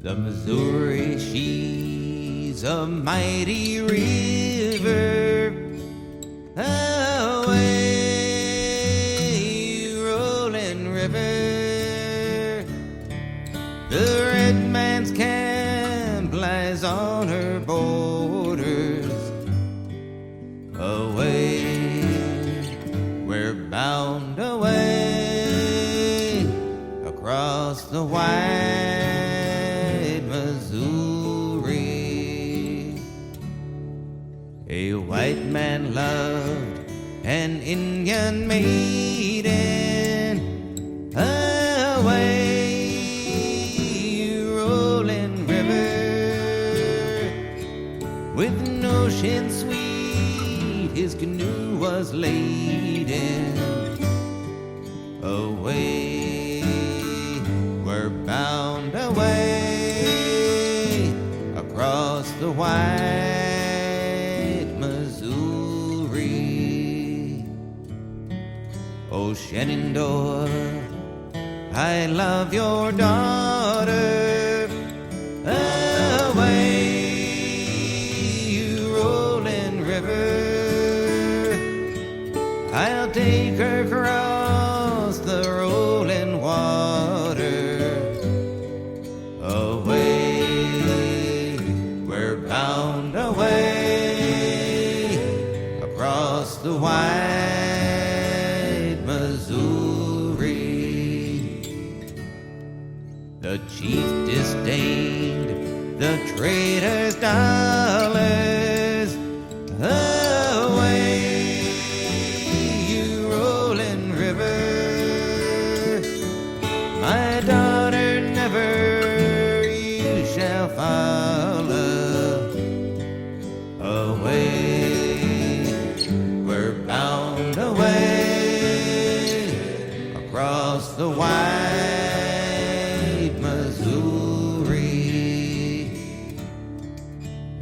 The Missouri, she's a mighty river, away, rolling river. The red man's camp lies on her borders, away, we're bound away, across the wide Missouri. A white man loved an Indian maiden, away, rolling river. With an ocean sweet his canoe was laden, away, we're bound away, across the wide Missouri. Oh, Shenandoah, I love your daughter, away, you rolling river. I'll take her across the rolling water, away, we're bound away, across the wide Missouri. The chief disdained the trader's dollars, away, you rolling river. My daughter never you shall follow, away, we're bound away, across the wide Missouri.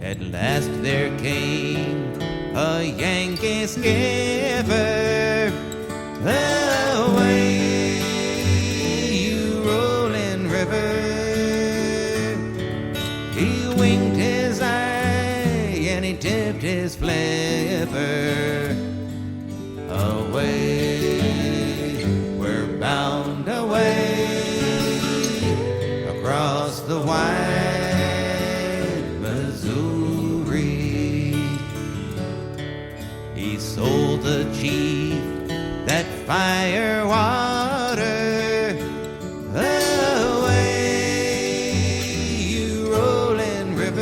At last there came a Yankee skipper, away, you rolling river. He winked his eye and he tipped his flipper, away, we're bound away, across the wide Missouri. He sold the chief that fire water, away, you rolling river,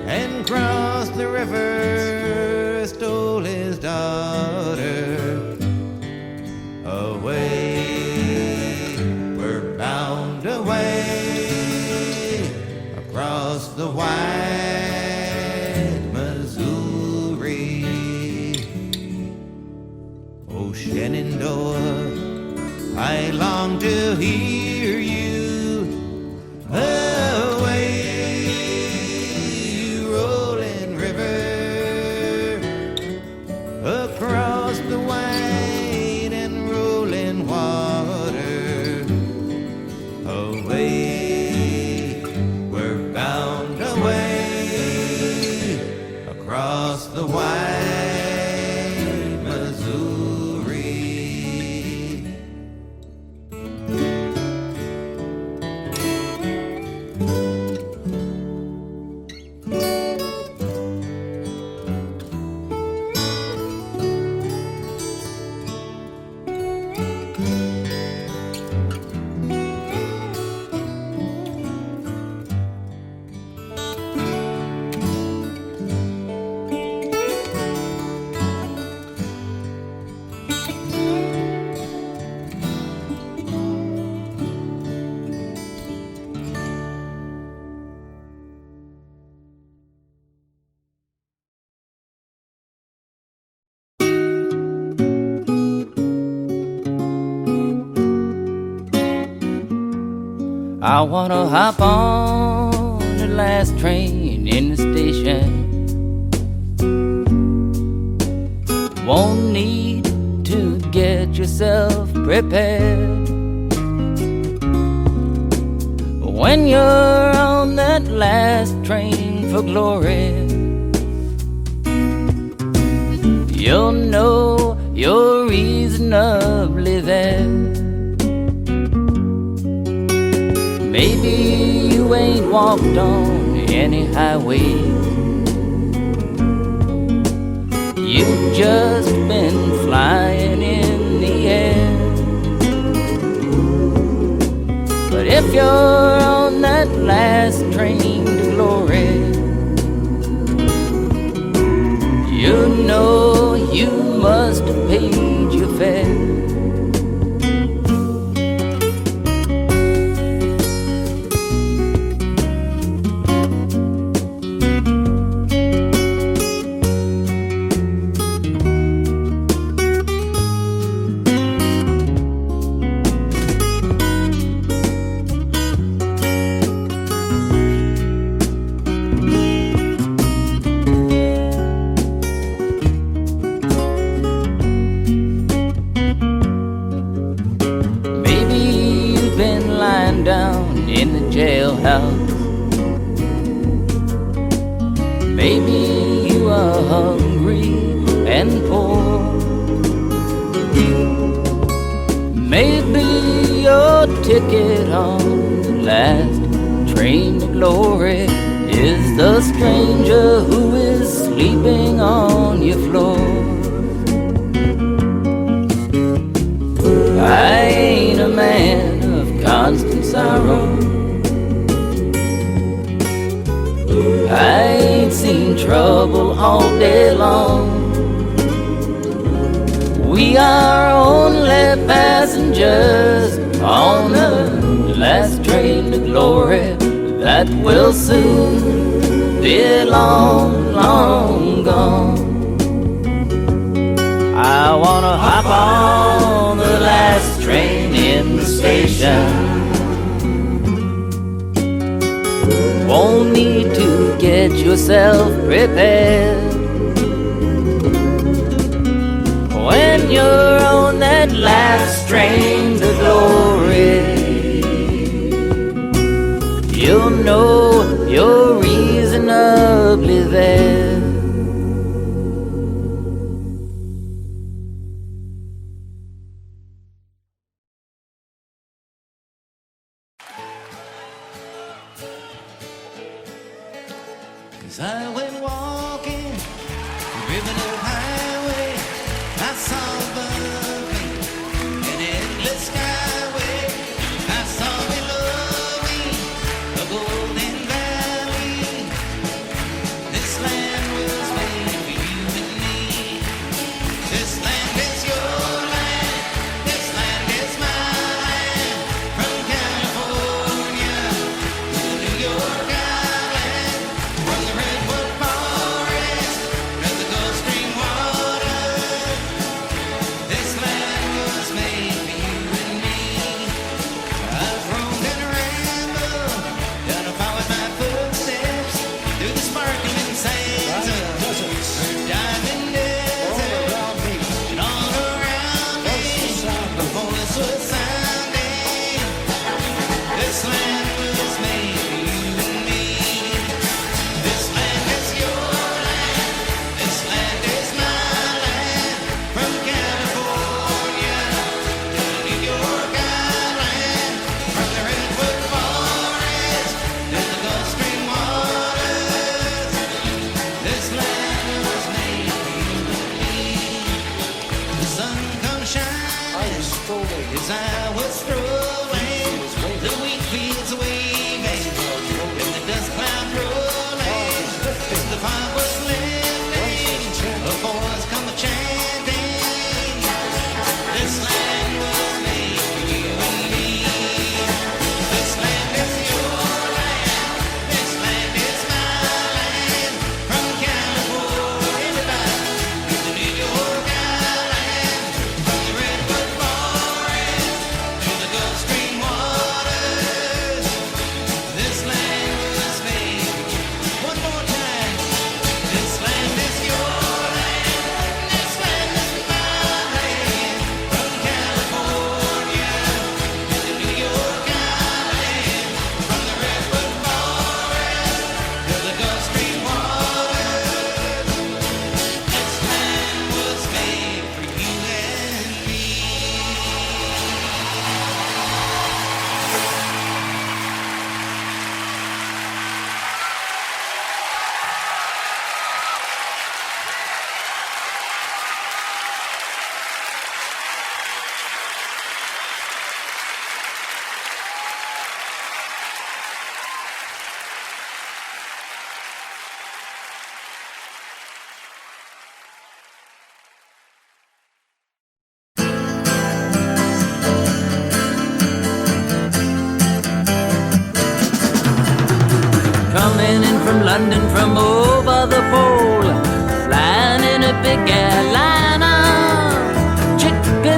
and crossed the river, stole his daughter, away, we're bound away, across the wide Missouri. Oh, Shenandoah, I long to hear you, away, you rolling river, across the wide and rolling water, away, we're bound away, across the wide Missouri. I wanna hop on the last train in the station. Won't need to get yourself prepared. When you're on that last train for glory, you'll know you're reasonably there. Maybe you ain't walked on any highway. You've just been flying in the air. But if you're on that last train to glory, you know you must have paid your fare. Jailhouse. Maybe you are hungry and poor. Maybe your ticket on the last train to glory is the stranger who is sleeping on your floor. I ain't a man of constant sorrow. I ain't seen trouble all day long. We are only passengers on the last train to glory that will soon be long, long gone. I wanna hop on the last train in the station. Won't need to get yourself prepared. When you're on that last train to glory, you'll know you're reasonably there. As I went walking, ribbon of highway, I saw above me an endless skyway. I saw below me a golden valley. This land was made for you and me. This land is your land. This land is my land. From California to New York Island, from the redwood forest to the Gulf Stream water. This land was made for you and me. I've roamed and rambled, done a followed my footsteps through the sparkling sands of diamond desert, and all around me a voice was sounding. This land was made for you and me. This land is your land. This land is my land. From California to New York Island, from the redwood forest to the Gulf Stream waters. This land was made for you and me. The sun comes shining as I was strolling, the wheat fields waving, and the dust cloud rolling. As the fog was lifting, the boys come chanting. This land was made for you and me. This land is your land. This land is my land. From California to the New York Island, from the redwood forest to the Gulf Stream waters.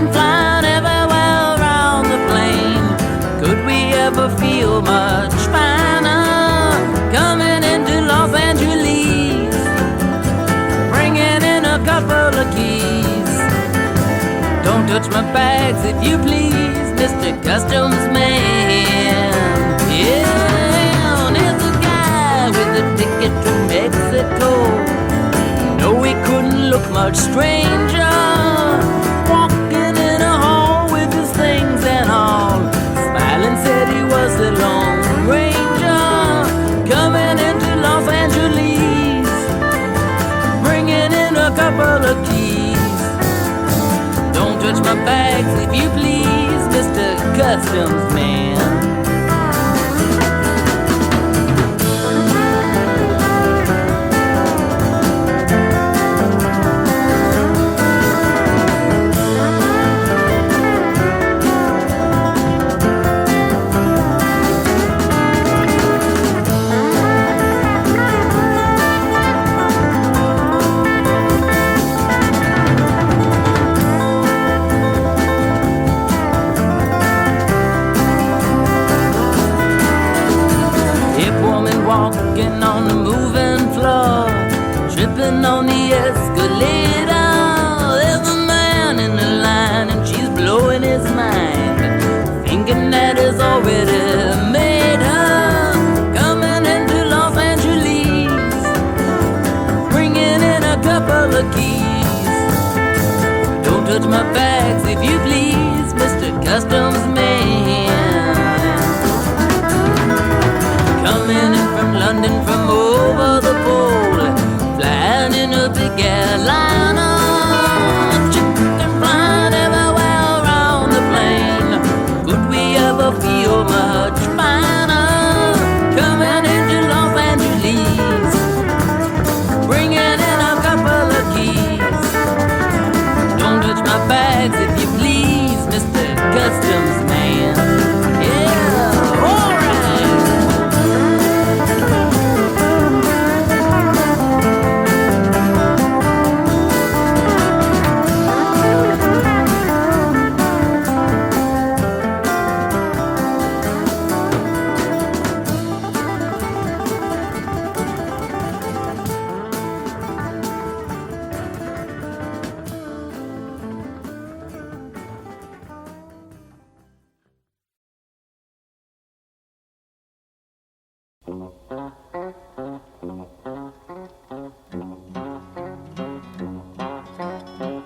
and flying everywhere around the plane. Could we ever feel much finer coming into Los Angeles, bringing in a couple of keys? Don't touch my bags if you please, Mr. Customs Man. Yeah, there's a guy with a ticket to Mexico. No, he couldn't look much stranger, walking in a hall with his things and all, smiling said he was the Lone Ranger, coming into Los Angeles, bringing in a couple of keys. Don't touch my bags if you please, Mr. Customs Man. Walking on the moving floor, tripping on the escalator. There's a man in the line and she's blowing his mind, thinking that he's already made her, coming into Los Angeles, bringing in a couple of keys. Don't touch my bags if you please, Mr. Customs Man. Coming in from London from over the pole, flying in a big airliner, chicken flying everywhere around the plane. Could we ever feel much finer coming into Los Angeles, bringing in a couple of keys? Don't touch my bags if you please, Mr. Customs Man. Yeah, all right.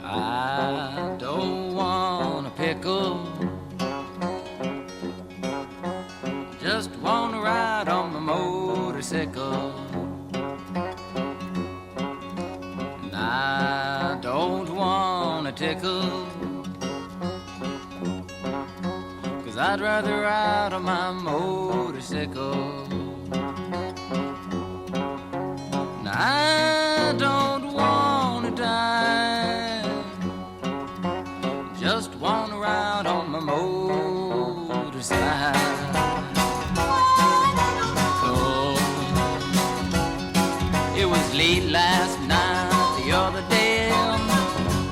I don't want a pickle, just want to ride on my motorcycle. And I don't want a tickle, 'cause I'd rather ride on my motorcycle. And I don't want to die, just want to ride on my motorcycle. It was late last night, the other day,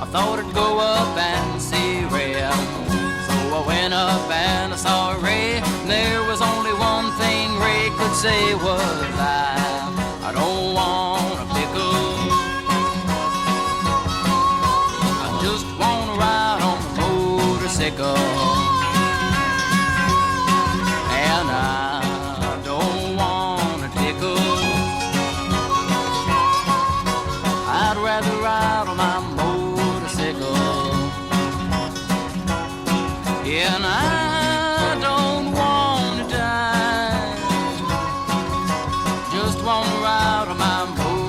I thought I'd go up and see Ray. So I went up and I saw Ray, and there was only one thing Ray could say was, I don't want a pickle, I just want to ride on my motorcycle. And I don't want a tickle, I'd rather ride on my motorcycle. And I don't want to die, just want to ride on my motorcycle.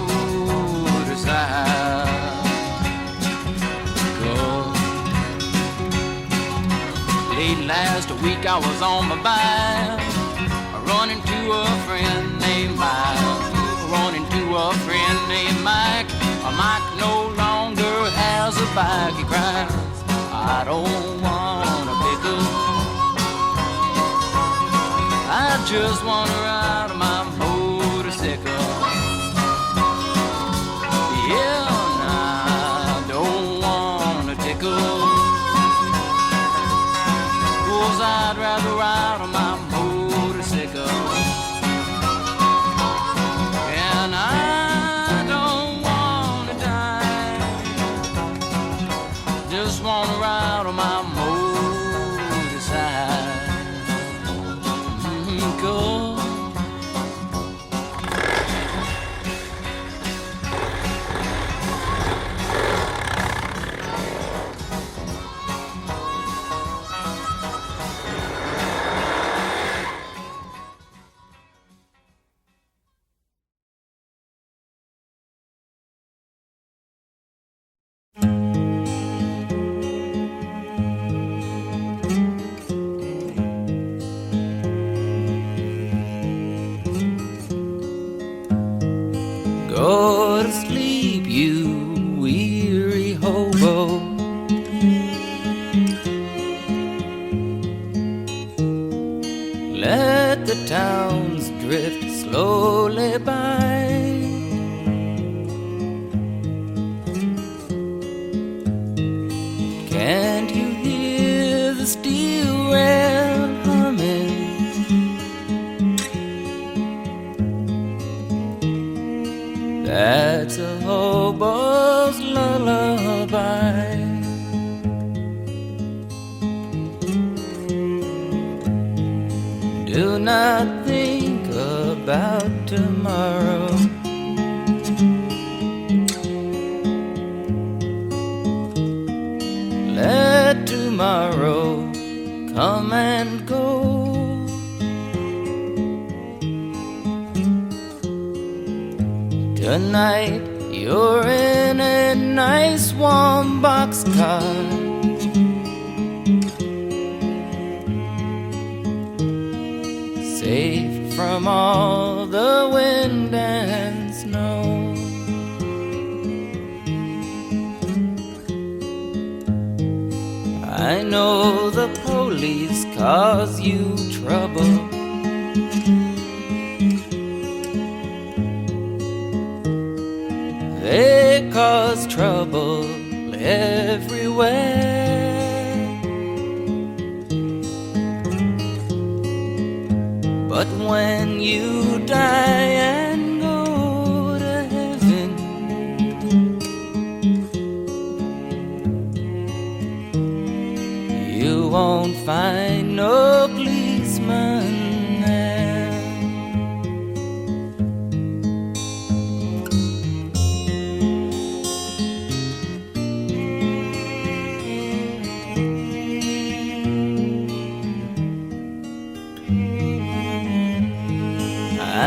Late last week I was on my bike, running to a friend named Mike, running to a friend named Mike. Mike no longer has a bike, he cries, I don't want a pickle, I just want to ride on my motorcycle. Yeah, and I don't want a tickle, I'd rather ride on my motorcycle. And I don't wanna die, just wanna ride on my motorcycle. Go to sleep, you weary hobo. Let the towns drift slowly by. Can't you hear the steel rail humming? That's a hobo's lullaby. Do not think about tomorrow. Let tomorrow come and go. Tonight you're in a nice warm boxcar, safe from all the wind and snow. I know the police cause you trouble. They cause trouble everywhere. But when you die and go to heaven, you won't find no policeman.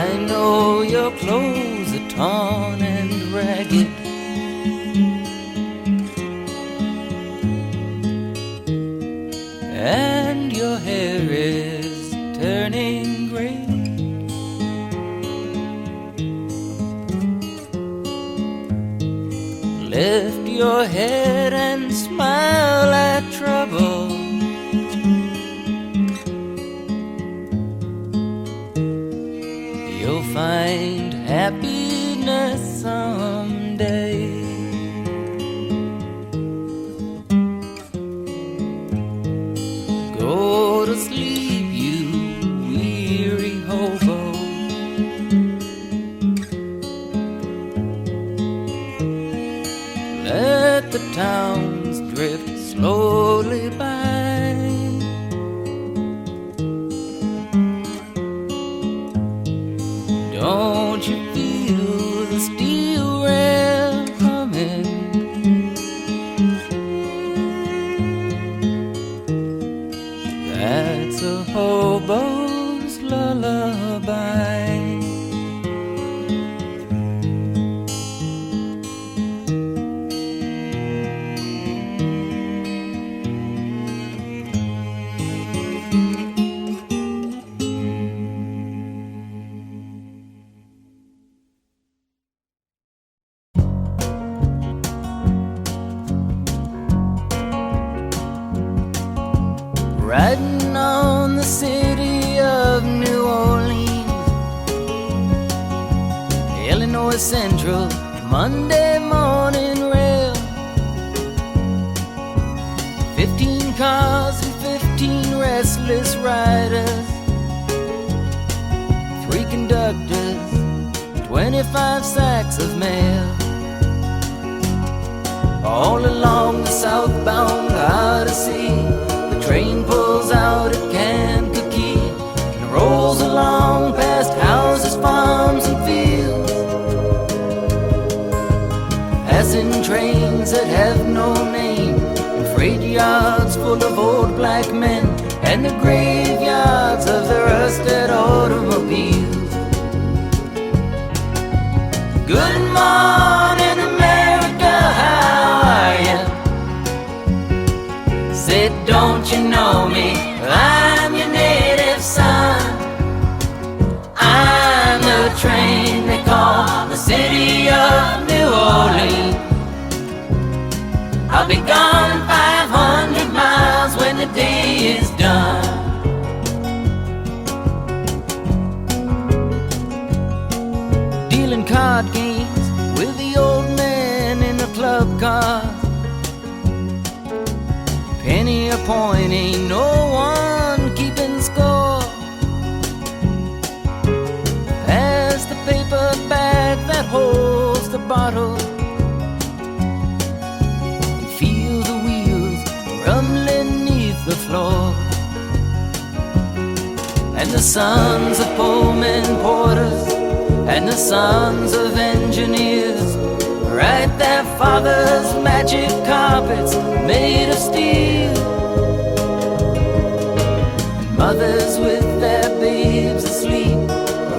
I know your clothes are torn and ragged, and your hair is turning gray. Lift your head and smile at trouble. You'll find happiness someday. Go to sleep, you weary hobo. Let the towns drift slowly by. Don't you feel the steel rail humming? That's a hobo's lullaby. Riding on the city of New Orleans, Illinois Central, Monday morning rail. 15 cars and 15 rails. restless riders, 3 conductors, 25 sacks of mail. All along the southbound Odyssey, the train pulls out at Kankakee and rolls along past houses, farms, and fields, passing trains that have no name, and freight yards full of old black men, and the graveyards of the rusted automobiles. Good morning, America, how are ya? Said, don't you know me? I'm your native son. I'm the train they call the city of New Orleans. I'll be gone 500 miles when the day is done. Dealing card games with the old man in the club car. Penny a point, ain't no one keeping score. Pass the paper bag that holds the bottle, and feel the wheels rumbling neath the floor. And the sons of Pullman porters and the sons of engineers ride their fathers' magic carpets made of steel. Mothers with their babes asleep,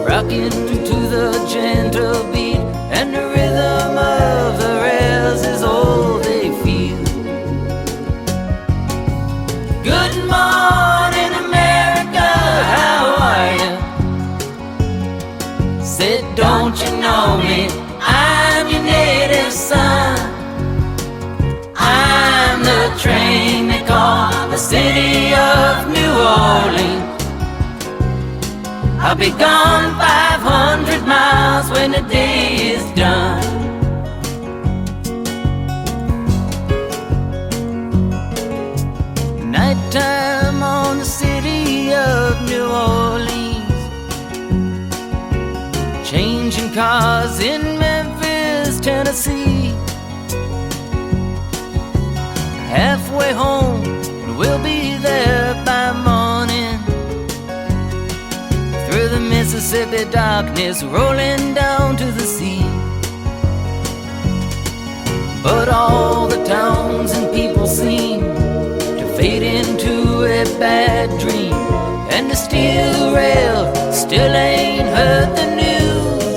rocking to the gentle beat, and the rhythm of the rails is all they feel. Good morning, America, how are ya? Said, don't you know me? I'm your native son. I'm the train they call the city of New Orleans. I'll be gone 500 miles when the day is done. Nighttime on the city of New Orleans, changing cars in Memphis, Tennessee. Halfway home, and we'll be there by morning. Through the Mississippi darkness, rolling down to the sea. But all the towns and people seem to fade into a bad dream, and the steel rail still ain't heard the news.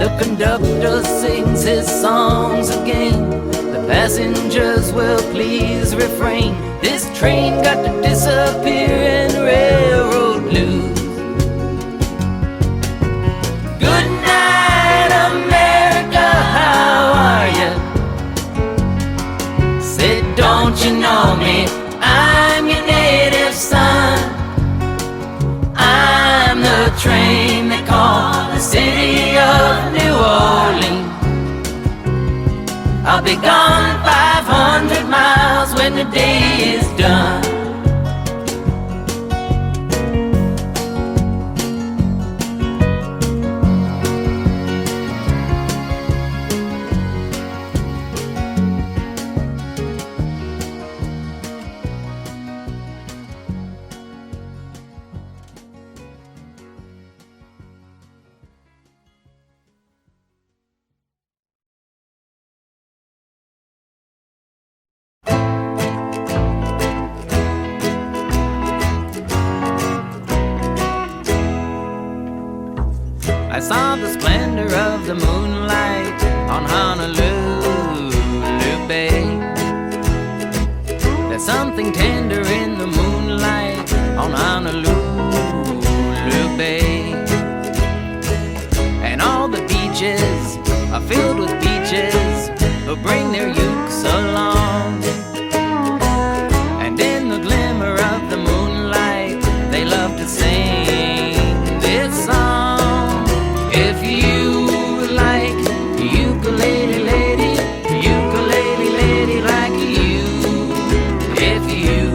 The conductor sings his songs again, the passengers will please refrain. This train got to disappear in railroad blues. Good night, America, how are ya? Said, don't you know me? I'm your native son. I'm the train they call the city of New Orleans. I'll be gone 500 miles when the day is done. I saw the splendor of the moonlight on Honolulu Bay. There's something tender in the moonlight on Honolulu Bay. And all the beaches are filled with beaches who bring their ukes along. And in the glimmer of the moonlight, they love to sing this song. If you like ukulele lady like you. If you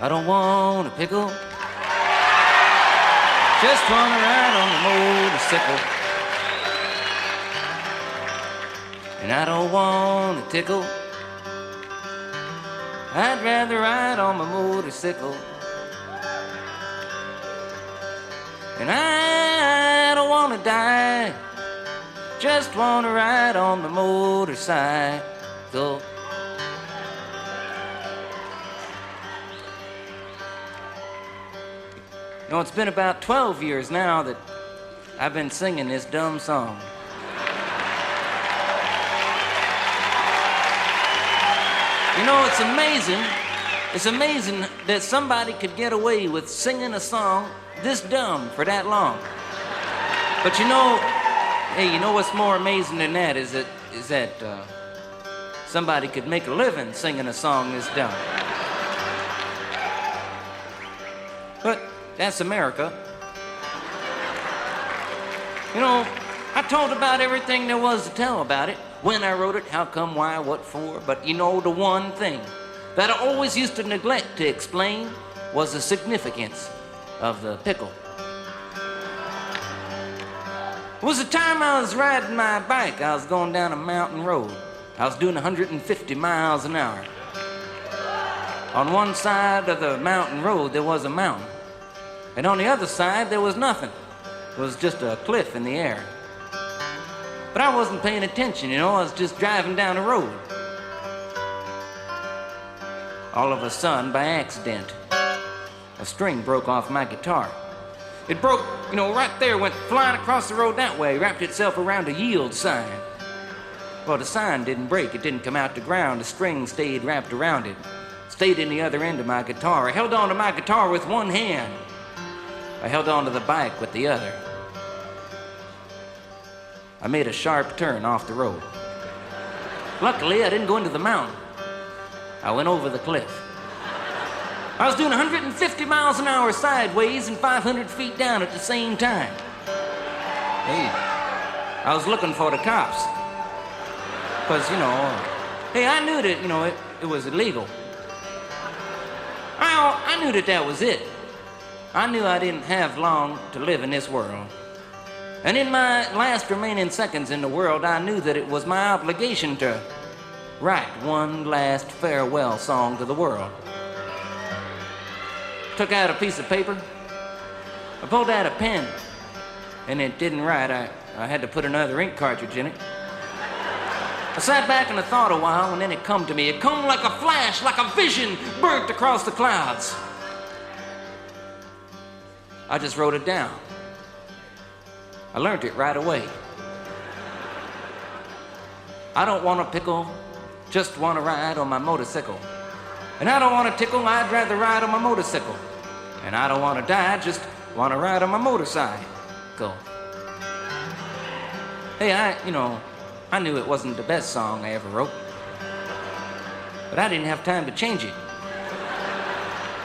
I don't want a pickle. Just wanna ride on the motorcycle. And I don't want a tickle. I'd rather ride on my motorcycle. And I don't wanna die. Just wanna ride on the motorcycle. You know, it's been about 12 years now that I've been singing this dumb song. You know, it's amazing. It's amazing that somebody could get away with singing a song this dumb for that long. But you know, hey, you know what's more amazing than that is that somebody could make a living singing a song this dumb. But that's America. You know, I told about everything there was to tell about it. When I wrote it, how come, why, what for. But you know, the one thing that I always used to neglect to explain was the significance of the pickle. It was the time I was riding my bike. I was going down a mountain road. I was doing 150 miles an hour. On one side of the mountain road, there was a mountain. And on the other side, there was nothing. It was just a cliff in the air. But I wasn't paying attention, you know, I was just driving down the road. All of a sudden, by accident, a string broke off my guitar. It broke, you know, right there, went flying across the road that way, wrapped itself around a yield sign. Well, the sign didn't break, it didn't come out the ground, the string stayed wrapped around it. Stayed in the other end of my guitar. I held on to my guitar with one hand. I held on to the bike with the other. I made a sharp turn off the road. Luckily, I didn't go into the mountain. I went over the cliff. I was doing 150 miles an hour sideways and 500 feet down at the same time. Hey, I was looking for the cops. Because, you know, hey, I knew that, you know, it was illegal. I knew that was it. I knew I didn't have long to live in this world. And in my last remaining seconds in the world, I knew that it was my obligation to write one last farewell song to the world. Took out a piece of paper. I pulled out a pen, and it didn't write. I had to put another ink cartridge in it. I sat back and I thought a while, and then it come to me. It come like a flash, like a vision, burnt across the clouds. I just wrote it down. I learned it right away. I don't want a pickle, just want to ride on my motorcycle. And I don't want a tickle, I'd rather ride on my motorcycle. And I don't want to die, just want to ride on my motorcycle. Hey, I knew it wasn't the best song I ever wrote. But I didn't have time to change it.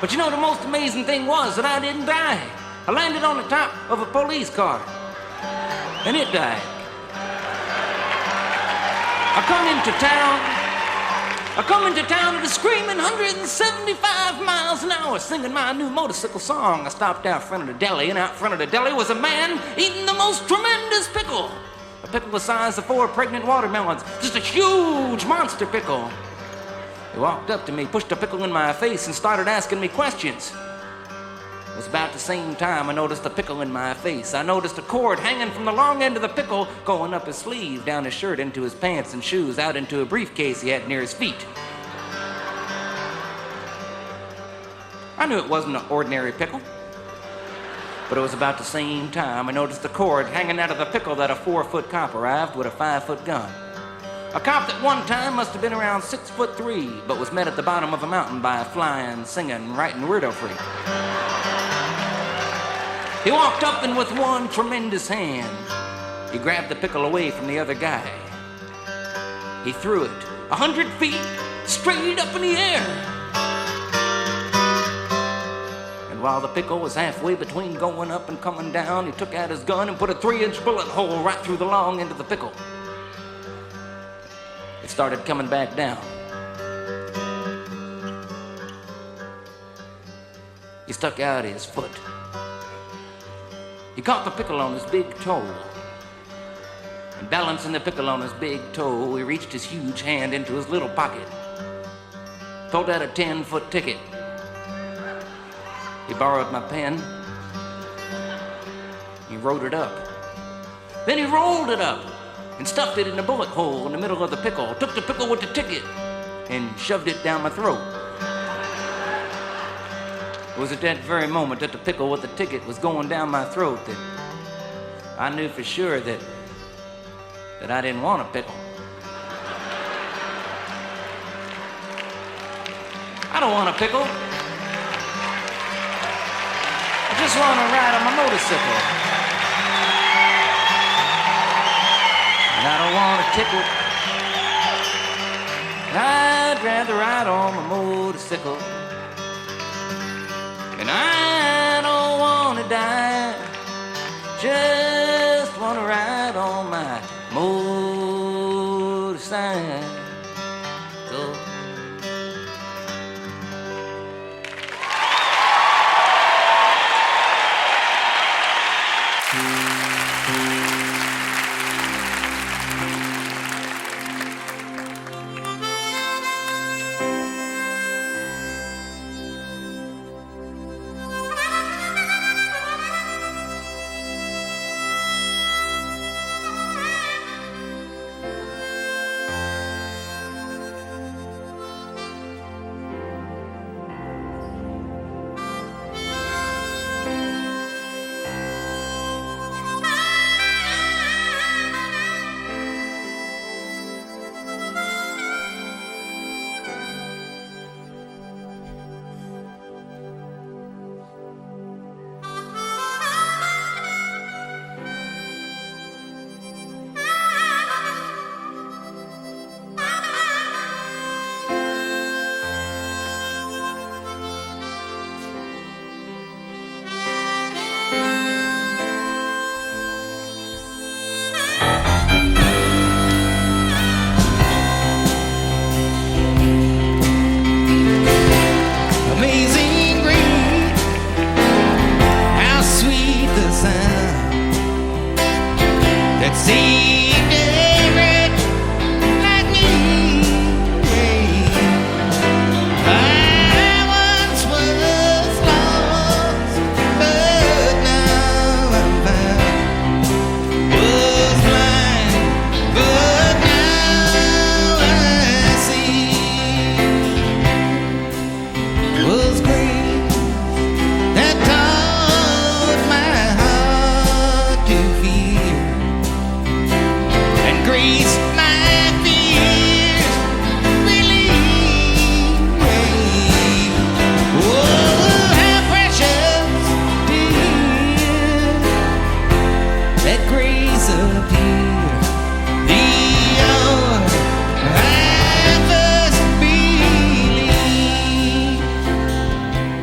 But you know, the most amazing thing was that I didn't die. I landed on the top of a police car, and it died. I come into town at a screaming 175 miles an hour, singing my new motorcycle song. I stopped out front of the deli, and out front of the deli was a man eating the most tremendous pickle. A pickle the size of 4 pregnant watermelons, just a huge monster pickle. He walked up to me, pushed a pickle in my face, and started asking me questions. It was about the same time I noticed a pickle in my face. I noticed a cord hanging from the long end of the pickle, going up his sleeve, down his shirt, into his pants and shoes, out into a briefcase he had near his feet. I knew it wasn't an ordinary pickle. But it was about the same time I noticed the cord hanging out of the pickle that a 4-foot cop arrived with a 5-foot gun. A cop that one time must have been around 6'3", but was met at the bottom of a mountain by a flying, singing, writing weirdo freak. He walked up and with one tremendous hand, he grabbed the pickle away from the other guy. He threw it 100 feet straight up in the air. And while the pickle was halfway between going up and coming down, he took out his gun and put a 3-inch bullet hole right through the long end of the pickle. It started coming back down. he stuck out his foot. He caught the pickle on his big toe. And balancing the pickle on his big toe, he reached his huge hand into his little pocket, pulled out a 10-foot ticket. He borrowed my pen. He wrote it up. Then he rolled it up and stuffed it in a bullet hole in the middle of the pickle, took the pickle with the ticket and shoved it down my throat. It was at that very moment that the pickle with the ticket was going down my throat that I knew for sure that I didn't want a pickle. I don't want a pickle. I just want to ride on my motorcycle. And I don't want a tickle. I'd rather ride on my motorcycle. And I don't want to die. Just want to ride on my motorcycle.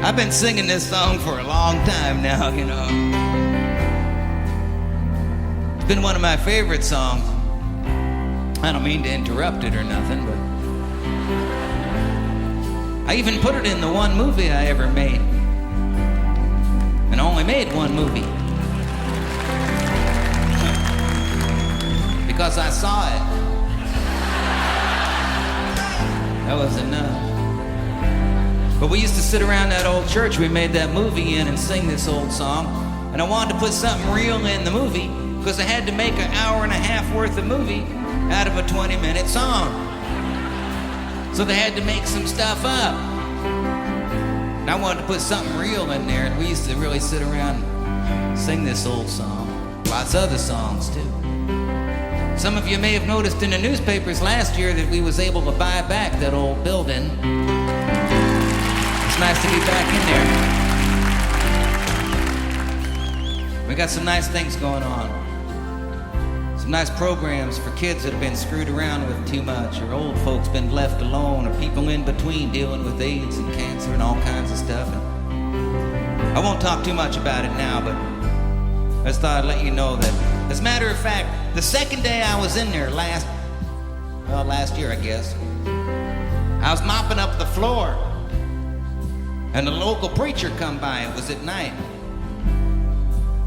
I've been singing this song for a long time now, you know. It's been one of my favorite songs. I don't mean to interrupt it or nothing, but I even put it in the one movie I ever made. And I only made one movie. Because I saw it. That was enough. But we used to sit around that old church we made that movie in and sing this old song. And I wanted to put something real in the movie because I had to make an hour and a half worth of movie out of a 20-minute song. So they had to make some stuff up. And I wanted to put something real in there, and we used to really sit around and sing this old song. Lots of other songs, too. Some of you may have noticed in the newspapers last year that we was able to buy back that old building. It's nice to be back in there. We got some nice things going on. Some nice programs for kids that have been screwed around with too much, or old folks been left alone, or people in between dealing with AIDS and cancer and all kinds of stuff. And I won't talk too much about it now, but I just thought I'd let you know that, as a matter of fact, the second day I was in there last year, I guess, I was mopping up the floor. And the local preacher come by. It was at night.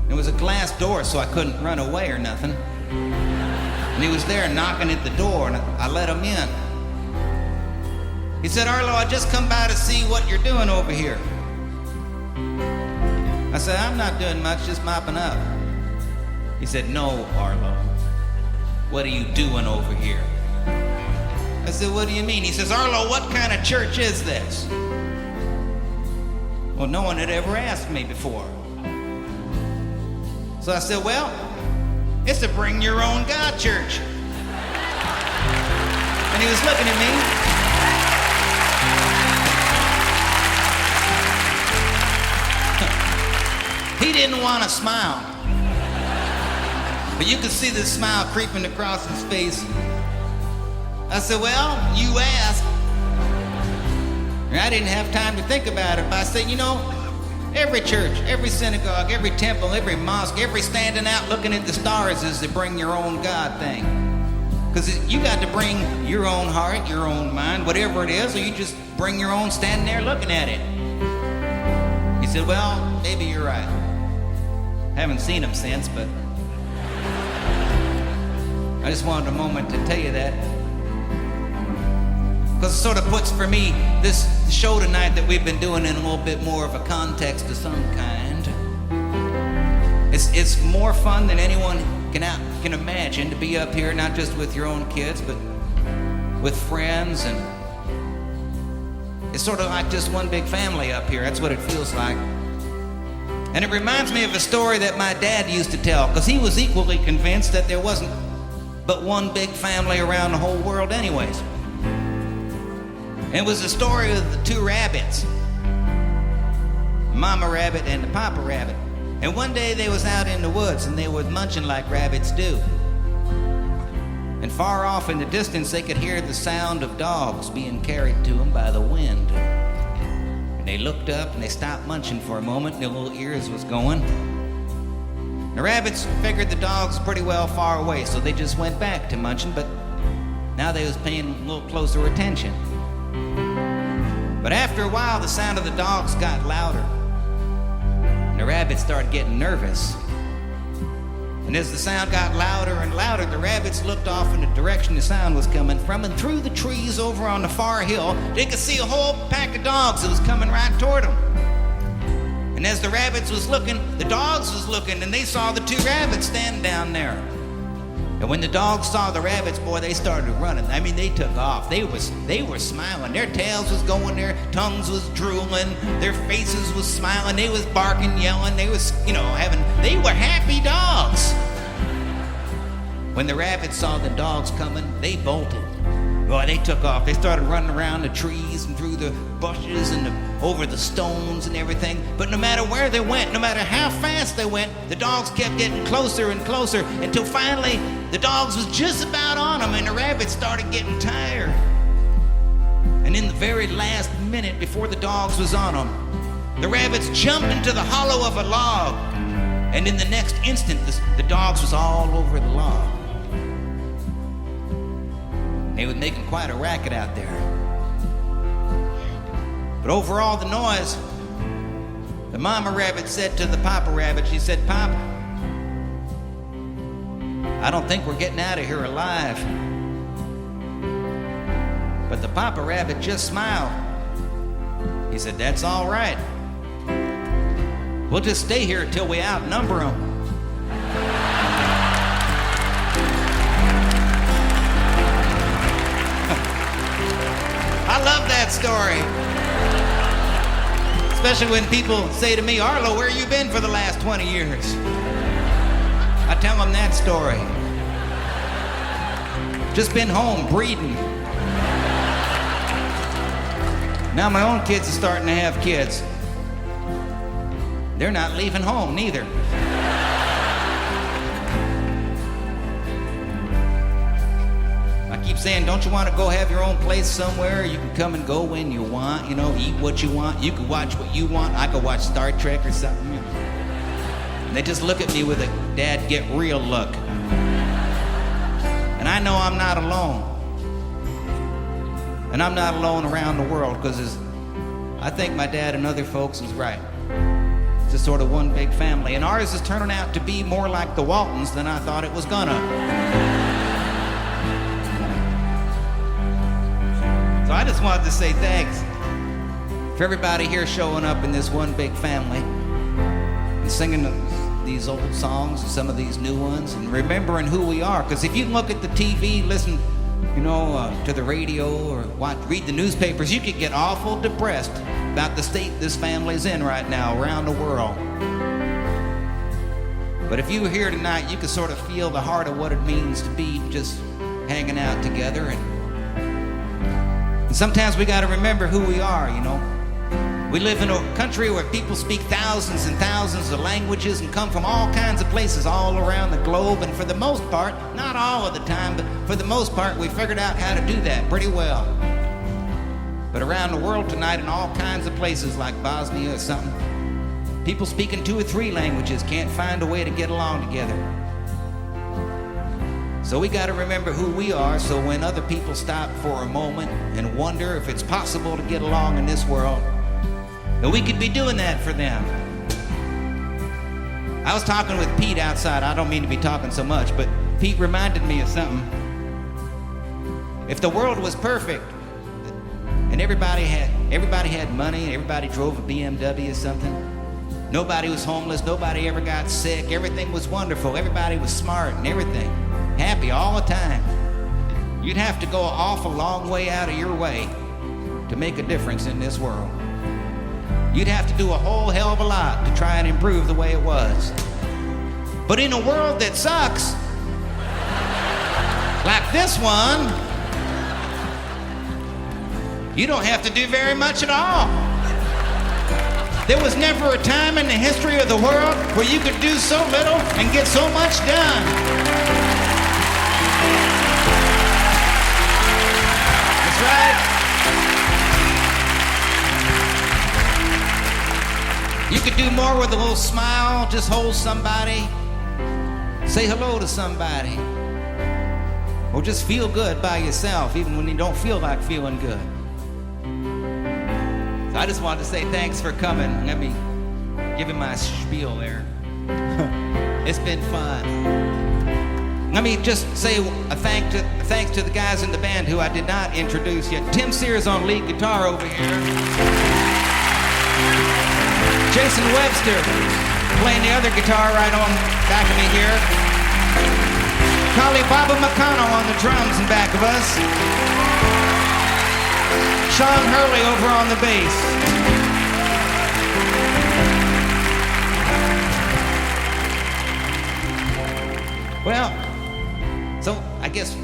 It was a glass door, so I couldn't run away or nothing. And he was there knocking at the door, and I let him in. He said, "Arlo, I just come by to see what you're doing over here." I said, "I'm not doing much, just mopping up." He said, "No, Arlo. What are you doing over here?" I said, "What do you mean?" He says, "Arlo, what kind of church is this?" Well, no one had ever asked me before. So I said, "Well, it's a bring your own God church." And he was looking at me. He didn't want to smile. But you could see the smile creeping across his face. I said, "Well, you asked." And I didn't have time to think about it, but I said, "You know, every church, every synagogue, every temple, every mosque, every standing out looking at the stars is the bring your own God thing. Because you got to bring your own heart, your own mind, whatever it is, or you just bring your own standing there looking at it." He said, "Well, maybe you're right. Haven't seen him since, but I just wanted a moment to tell you that. Because it sort of puts for me this show tonight that we've been doing in a little bit more of a context of some kind. It's more fun than anyone can imagine to be up here, not just with your own kids, but with friends, and it's sort of like just one big family up here. That's what it feels like. And it reminds me of a story that my dad used to tell, because he was equally convinced that there wasn't but one big family around the whole world anyways. And it was the story of the two rabbits, the mama rabbit and the papa rabbit. And one day they was out in the woods and they was munching like rabbits do. And far off in the distance they could hear the sound of dogs being carried to them by the wind. And they looked up and they stopped munching for a moment, and their little ears was going. The rabbits figured the dogs pretty well far away, so they just went back to munching, but now they was paying a little closer attention. But after a while, the sound of the dogs got louder. And the rabbits started getting nervous. And as the sound got louder and louder, the rabbits looked off in the direction the sound was coming from, and through the trees over on the far hill, they could see a whole pack of dogs that was coming right toward them. And as the rabbits was looking, the dogs was looking, and they saw the two rabbits standing down there. And when the dogs saw the rabbits, boy, they started running. I mean, they took off. They were smiling. Their tails was going, their tongues was drooling, their faces was smiling. They was barking, yelling. They was, they were happy dogs. When the rabbits saw the dogs coming, they bolted. Boy, they took off. They started running around the trees and through the bushes and over the stones and everything. But no matter where they went, no matter how fast they went, the dogs kept getting closer and closer until finally the dogs was just about on them, and the rabbits started getting tired. And in the very last minute before the dogs was on them, the rabbits jumped into the hollow of a log. And in the next instant, the dogs was all over the log. They were making quite a racket out there. But over all the noise, the mama rabbit said to the papa rabbit, she said, "Papa, I don't think we're getting out of here alive." But the papa rabbit just smiled. He said, "That's all right. We'll just stay here until we outnumber them." I love that story. Especially when people say to me, "Arlo, where you been for the last 20 years? I tell them that story. Just been home breeding. Now my own kids are starting to have kids. They're not leaving home neither. I keep saying, don't you want to go have your own place somewhere? You can come and go when you want, eat what you want. You can watch what you want. I could watch Star Trek or something. And they just look at me with a "Dad, get real" look. And I know I'm not alone. And I'm not alone around the world, because I think my dad and other folks was right. It's just sort of one big family. And ours is turning out to be more like the Waltons than I thought it was gonna. So I just wanted to say thanks for everybody here showing up in this one big family and singing these old songs and some of these new ones and remembering who we are. Because if you look at the TV, listen, to the radio or read the newspapers, you could get awful depressed about the state this family's in right now around the world. But if you were here tonight, you could sort of feel the heart of what it means to be just hanging out together. And sometimes we got to remember who we are, We live in a country where people speak thousands and thousands of languages and come from all kinds of places all around the globe. And for the most part, not all of the time, but for the most part, we figured out how to do that pretty well. But around the world tonight, in all kinds of places like Bosnia or something, people speaking 2 or 3 languages can't find a way to get along together. So we got to remember who we are, so when other people stop for a moment and wonder if it's possible to get along in this world, that we could be doing that for them. I was talking with Pete outside. I don't mean to be talking so much, but Pete reminded me of something. If the world was perfect and everybody had money and everybody drove a BMW or something, nobody was homeless, nobody ever got sick, everything was wonderful, everybody was smart and everything, happy all the time, you'd have to go an awful long way out of your way to make a difference in this world. You'd have to do a whole hell of a lot to try and improve the way it was. But in a world that sucks, like this one, you don't have to do very much at all. There was never a time in the history of the world where you could do so little and get so much done. That's right. You could do more with a little smile, just hold somebody, say hello to somebody, or just feel good by yourself, even when you don't feel like feeling good. So I just wanted to say thanks for coming. Let me give him my spiel there. It's been fun. Let me just say a thanks to the guys in the band who I did not introduce yet. Tim Sears on lead guitar over here. Jason Webster playing the other guitar right on back of me here. Collie Baba McConnell on the drums in back of us. Sean Hurley over on the bass. Well, so I guess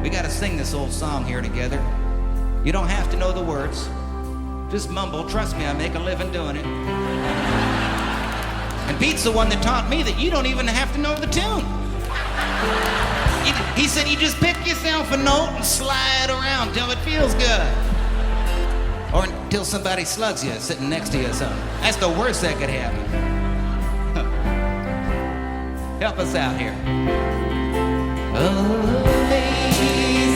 we gotta sing this old song here together. You don't have to know the words. Just mumble. Trust me, I make a living doing it. And Pete's the one that taught me that you don't even have to know the tune. He said you just pick yourself a note and slide around till it feels good. Or until somebody slugs you sitting next to you or something. That's the worst that could happen. Help us out here. Oh, lazy